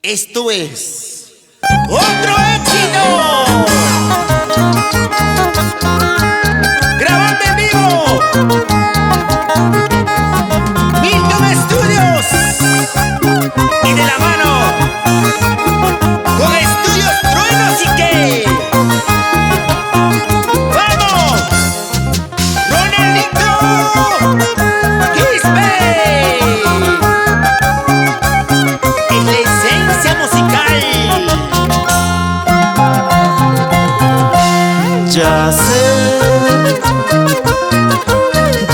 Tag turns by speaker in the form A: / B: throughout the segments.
A: Esto es otro éxito. Grabando en vivo. Milton Studios. Y de la mano con Estudios Truenos y que. ¡Vamos! ¡Ronaldito! ¡Quispe! Es la esencia musical.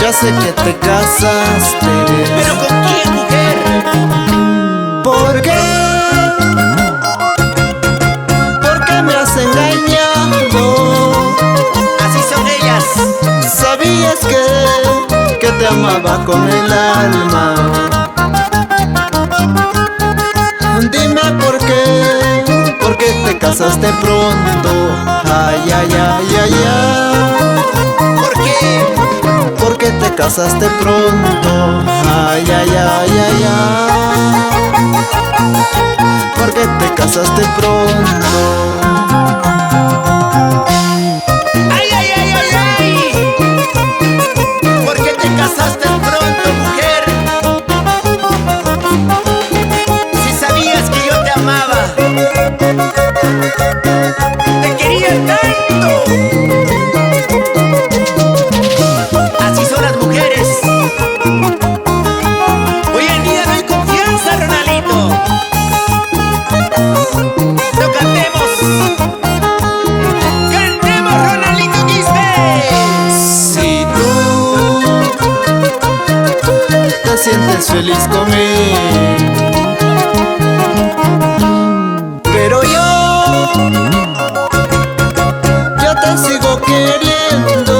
B: Ya sé que te casaste.
A: ¿Pero con quién, mujer?
B: ¿Por qué? ¿Por qué me has engañado?
A: Así son ellas.
B: Sabías que te amaba con el alma. Dime por qué te casaste pronto. Ay, ay, ay, ay, ay.
A: ¿Por qué?
B: ¿Por qué te casaste pronto? Ay, ay, ay, ay, ay. ¿Por qué te casaste pronto?
A: ¡Ay, ay, ay, ay, ay! ¿Por qué te casaste pronto, mujer? Si sabías que yo te amaba, te quería tanto. Así son las mujeres. Hoy en día no hay confianza, Ronaldito. No cantemos. Cantemos, Ronaldito Quispe.
B: Si tú te sientes feliz conmigo, pero yo te sigo queriendo.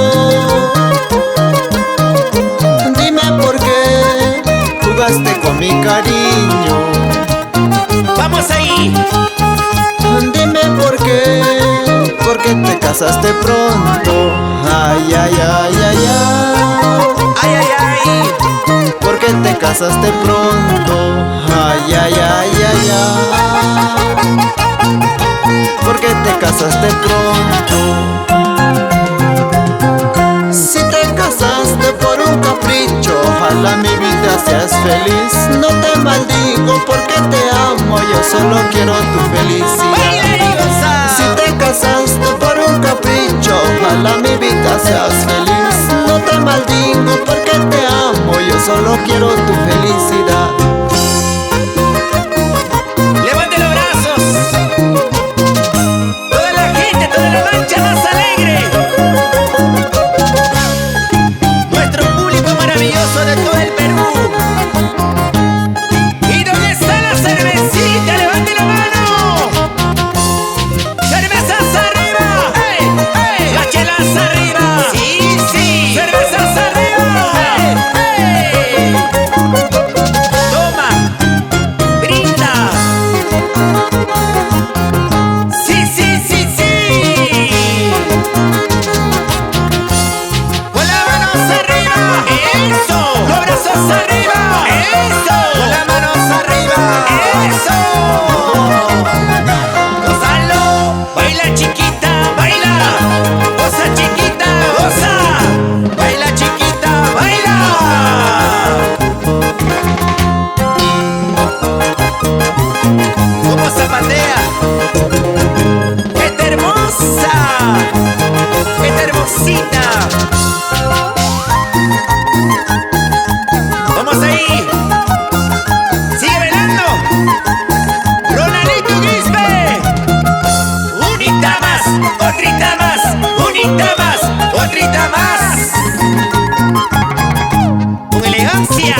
B: Dime por qué jugaste con mi cariño.
A: Vamos ahí.
B: Dime por qué te casaste pronto. Ay, ay, ay, ay, ay.
A: Ay, ay, ay.
B: ¿Por qué te casaste pronto? Ay, ay, ay, ay, ay. ¿Por qué te casaste pronto? Si te casaste por un capricho, ojalá mi vida seas feliz. No te maldigo porque te amo, yo solo quiero tu felicidad.
A: Baila y goza.
B: Si te casaste por un capricho, ojalá mi vida seas feliz. No te maldigo porque te amo, yo solo quiero tu felicidad.
A: Levante los brazos. Toda la gente, toda la mancha más alegre. Nuestro público maravilloso de todo el Perú. ¿Y dónde está la cervecita? Levante la mano. ¡Cervezas arriba! ¡Ey! ¡Ey! ¡Las chelas arriba! ¡Sí, sí! ¡Cervezas arriba! ¡Ey! ¡Ey! ¡Toma! ¡Brinda! ¡Sí, sí, sí, sí! ¡Con las manos arriba! ¡Eso! ¡Los brazos arriba! ¡Eso! ¡Con las manos arriba! ¡Eso! ¡Gózalo! ¡Baila, chiquita! ¡Baila! ¡Goza, chiquita! ¡Goza! ¡Baila, chiquita! ¡Baila! ¿Cómo zapatea? ¡Esta hermosa! ¡Esta hermosita! ¡Vamos ahí! ¡Sigue bailando! ¡Ronaldito Quispe! ¡Unita más! ¡Otrita más! ¡Unita más! ¡Otrita más! ¡Con elegancia!